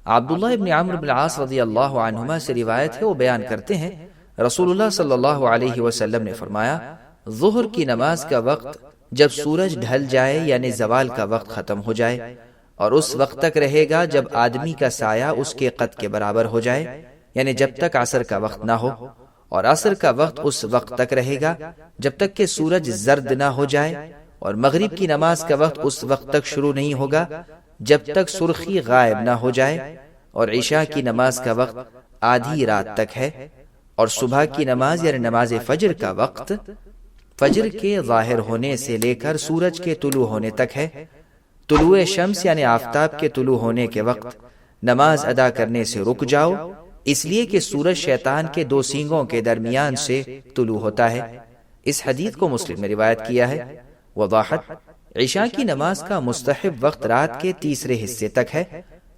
عبداللہ ابن عمرو بن العاص رضی اللہ عنہما سے روایت ہے، وہ بیان کرتے ہیں رسول اللہ صلی اللہ علیہ وسلم نے فرمایا، ظہر کی نماز کا وقت جب سورج ڈھل جائے یعنی زوال کا وقت ختم ہو جائے، اور اس وقت تک رہے گا جب آدمی کا سایہ اس کے قد کے برابر ہو جائے، یعنی جب تک عصر کا وقت نہ ہو، اور عصر کا وقت اس وقت تک رہے گا جب تک کہ سورج زرد نہ ہو جائے، اور مغرب کی نماز کا وقت اس وقت تک شروع نہیں ہوگا جب تک سرخی غائب نہ ہو جائے، اور عشاء کی نماز کا وقت آدھی رات تک ہے، اور صبح کی نماز یعنی نماز فجر کا وقت فجر کے ظاہر ہونے سے لے کر سورج کے طلوع ہونے تک ہے۔ طلوع شمس یعنی آفتاب کے طلوع ہونے کے وقت نماز ادا کرنے سے رک جاؤ، اس لیے کہ سورج شیطان کے دو سینگوں کے درمیان سے طلوع ہوتا ہے۔ اس حدیث کو مسلم نے روایت کیا ہے۔ وضاحت: عشاء کی نماز کا مستحب وقت رات کے تیسرے حصے تک ہے،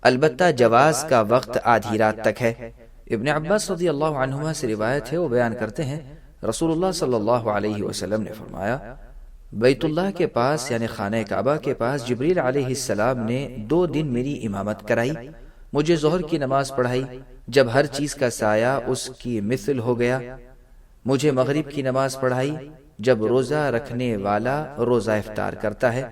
البتہ جواز کا وقت آدھی رات تک ہے۔ ابن عباس رضی اللہ عنہما سے روایت ہے، وہ بیان کرتے ہیں رسول اللہ صلی اللہ علیہ وسلم نے فرمایا، بیت اللہ کے پاس یعنی خانہ کعبہ کے پاس جبریل علیہ السلام نے 2 دن میری امامت کرائی، مجھے ظہر کی نماز پڑھائی جب ہر چیز کا سایہ اس کی مثل ہو گیا، مجھے مغرب کی نماز پڑھائی جب روزہ رکھنے والا روزہ افطار کرتا ہے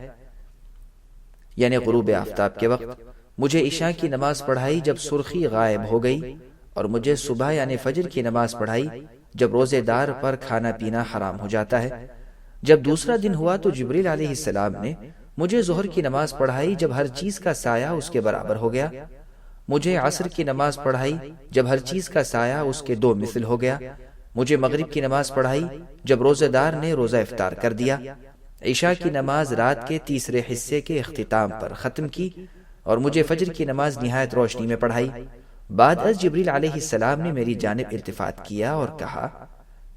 یعنی غروب آفتاب کے وقت، مجھے عشاء کی نماز پڑھائی جب سرخی غائب ہو گئی، اور مجھے صبح یعنی فجر کی نماز پڑھائی جب روزے دار پر کھانا پینا حرام ہو جاتا ہے۔ جب دوسرا دن ہوا تو جبریل علیہ السلام نے مجھے ظہر کی نماز پڑھائی جب ہر چیز کا سایہ اس کے برابر ہو گیا، مجھے عصر کی نماز پڑھائی جب ہر چیز کا سایہ اس کے 2 مثل ہو گیا، مجھے مغرب کی نماز پڑھائی جب روزے دار نے روزہ افطار کر دیا، عشاء کی نماز رات کے تیسرے حصے کے اختتام پر ختم کی، اور مجھے فجر کی نماز نہایت روشنی میں پڑھائی۔ بعد از جبریل علیہ السلام نے میری جانب التفات کیا اور کہا،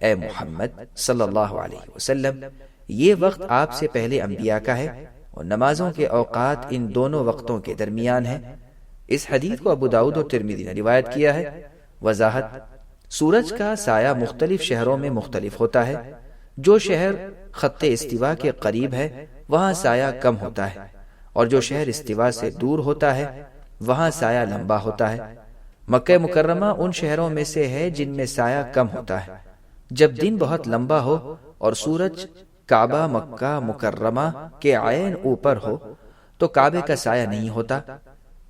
اے محمد صلی اللہ علیہ وسلم، یہ وقت آپ سے پہلے انبیاء کا ہے، اور نمازوں کے اوقات ان دونوں وقتوں کے درمیان ہیں۔ اس حدیث کو ابو داؤد اور ترمذی نے روایت کیا ہے۔ وضاحت: سورج کا سایہ مختلف شہروں میں مختلف ہوتا ہے، جو شہر خط استوا کے قریب ہے وہاں سایہ کم ہوتا ہے، اور جو شہر استوا سے دور ہوتا ہے وہاں سایہ لمبا ہوتا ہے۔ مکہ مکرمہ ان شہروں میں سے ہے جن میں سایہ کم ہوتا ہے۔ جب دن بہت لمبا ہو اور سورج کعبہ مکہ مکرمہ کے عین اوپر ہو تو کعبے کا سایہ نہیں ہوتا۔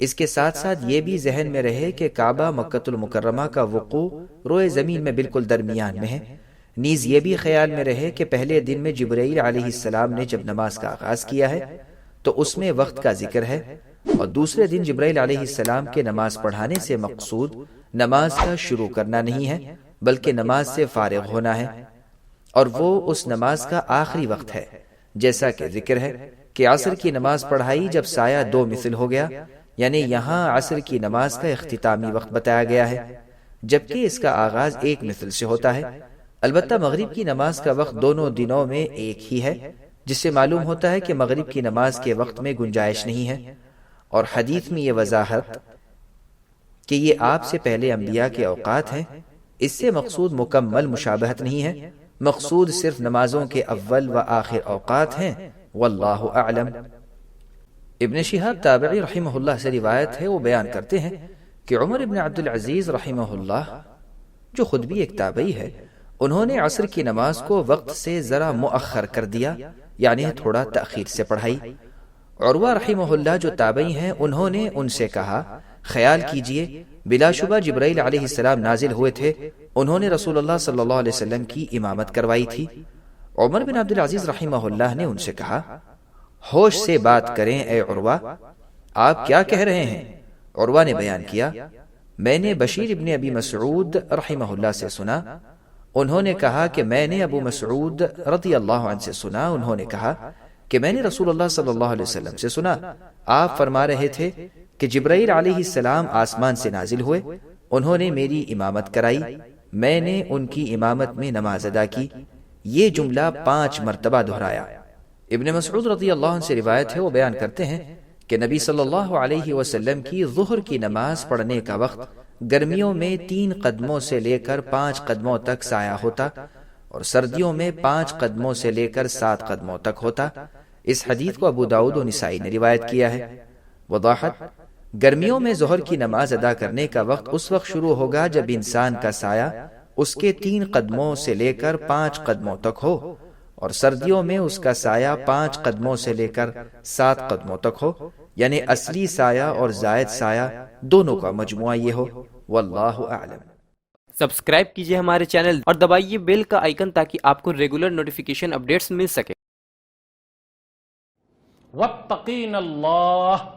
اس کے ساتھ ساتھ یہ بھی ذہن میں رہے کہ کعبہ مکۃ المکرمہ کا وقوع روئے زمین میں بالکل درمیان میں ہے۔ نیز یہ بھی خیال میں رہے کہ پہلے دن میں جبرائیل علیہ السلام نے جب نماز کا آغاز کیا ہے تو اس میں وقت کا ذکر ہے، اور دوسرے دن جبرائیل علیہ السلام کے نماز پڑھانے سے مقصود نماز کا شروع کرنا نہیں ہے بلکہ نماز سے فارغ ہونا ہے، اور وہ اس نماز کا آخری وقت ہے، جیسا کہ ذکر ہے کہ عصر کی نماز پڑھائی جب سایہ 2 مثل ہو گیا، یعنی یہاں عصر کی نماز کا اختتامی وقت بتایا گیا ہے، جبکہ اس کا آغاز 1 مثل سے ہوتا ہے۔ البتہ مغرب کی نماز کا وقت دونوں دنوں میں ایک ہی ہے، جس سے معلوم ہوتا ہے کہ مغرب کی نماز کے وقت میں گنجائش نہیں ہے، اور حدیث میں یہ وضاحت کہ یہ آپ سے پہلے انبیاء کے اوقات ہیں، اس سے مقصود مکمل مشابہت نہیں ہے، مقصود صرف نمازوں کے اول و آخر اوقات ہیں، واللہ اعلم۔ ابن شہاب تابعی رحمہ اللہ سے روایت ہے، وہ بیان کرتے ہیں کہ عمر ابن عبدالعزیز رحمہ اللہ، جو خود بھی ایک تابعی ہے، انہوں نے عصر کی نماز کو وقت سے ذرا مؤخر کر دیا، یعنی تھوڑا تأخیر سے پڑھائی۔ عروہ رحمہ اللہ جو تابعی ہیں، انہوں نے ان سے کہا، خیال کیجئے بلا شبہ جبرائیل علیہ السلام نازل ہوئے تھے، انہوں نے رسول اللہ صلی اللہ علیہ وسلم کی امامت کروائی تھی۔ عمر بن عبدالعزیز رحمہ اللہ نے ان سے کہا، ہوش سے بات کریں اے عروہ، آپ کیا کہہ رہے ہیں؟ عروہ نے بیان کیا، میں نے بشیر ابن ابی مسعود رحمہ اللہ سے سنا، انہوں نے کہا کہ میں نے ابو مسعود رضی اللہ عنہ سے سنا، انہوں نے کہا کہ میں نے رسول اللہ صلی اللہ علیہ وسلم سے سنا، آپ فرما رہے تھے کہ جبرائیل علیہ السلام آسمان سے نازل ہوئے، انہوں نے میری امامت کرائی، میں نے ان کی امامت میں نماز ادا کی۔ یہ جملہ 5 مرتبہ دہرایا۔ ابن مسعود رضی اللہ عنہ سے روایت ہے، وہ بیان کرتے ہیں کہ نبی صلی اللہ علیہ وسلم کی ظہر کی نماز پڑھنے کا وقت گرمیوں میں 3 قدموں سے لے کر 5 قدموں تک سایہ ہوتا، اور سردیوں میں 5 قدموں سے لے کر 7 قدموں تک ہوتا۔ اس حدیث کو ابو داؤد و نسائی نے روایت کیا ہے۔ وضاحت: گرمیوں میں ظہر کی نماز ادا کرنے کا وقت اس وقت شروع ہوگا جب انسان کا سایہ اس کے 3 قدموں سے لے کر 5 قدموں تک ہو، اور سردیوں میں اس کا سایہ 5 قدموں سے لے کر 7 قدموں تک ہو، یعنی اصلی سایہ اور زائد سایہ دونوں کا مجموعہ یہ ہو۔ واللہ اعلم۔ سبسکرائب کیجئے ہمارے چینل اور دبائیے بیل کا آئیکن تاکہ آپ کو ریگولر نوٹیفیکیشن اپڈیٹس مل سکے۔ واتقین اللہ